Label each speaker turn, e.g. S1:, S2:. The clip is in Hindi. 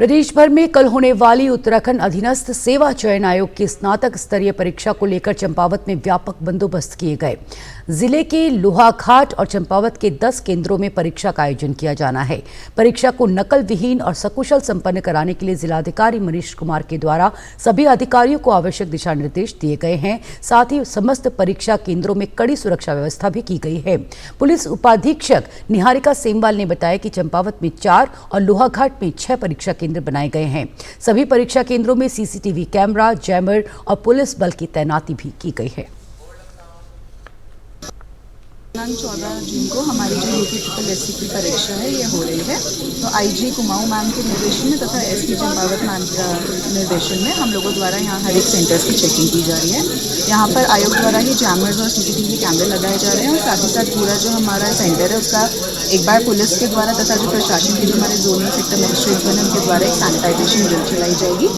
S1: प्रदेश भर में कल होने वाली उत्तराखंड अधीनस्थ सेवा चयन आयोग की स्नातक स्तरीय परीक्षा को लेकर चंपावत में व्यापक बंदोबस्त किए गए। जिले के लोहाघाट और चंपावत के 10 केंद्रों में परीक्षा का आयोजन किया जाना है। परीक्षा को नकल विहीन और सकुशल संपन्न कराने के लिए जिलाधिकारी मनीष कुमार के द्वारा सभी अधिकारियों को आवश्यक दिशा निर्देश दिए गए हैं। साथ ही समस्त परीक्षा केंद्रों में कड़ी सुरक्षा व्यवस्था भी की गई है। पुलिस उपाधीक्षक निहारिका सेमवाल ने बताया कि चंपावत में 4 और लोहाघाट में 6 परीक्षा केंद्र बनाए गए हैं। सभी परीक्षा केंद्रों में सीसीटीवी कैमरा, जैमर और पुलिस बल की तैनाती भी की गई है।
S2: 14 जून को हमारी जो यूपी ट्रिपल एससी की परीक्षा है ये हो रही है। तो आईजी कुमाऊं मैम के निर्देशन में तथा एसपी चंपावत मैम का निर्देशन में हम लोगों द्वारा यहाँ हर एक सेंटर्स की चेकिंग की जा रही है। यहाँ पर आयोग द्वारा ही जैमर्स और सीसीटीवी कैमरे लगाए जा रहे हैं और साथ ही साथ पूरा जो हमारा सेंटर है उसका एक बार पुलिस के द्वारा तथा जो प्रशासन के जो हमारे जोनल सेक्टर मजिस्ट्रेट बने उनके द्वारा एक सैनिटाइजेशन ड्रिल चलाई जाएगी।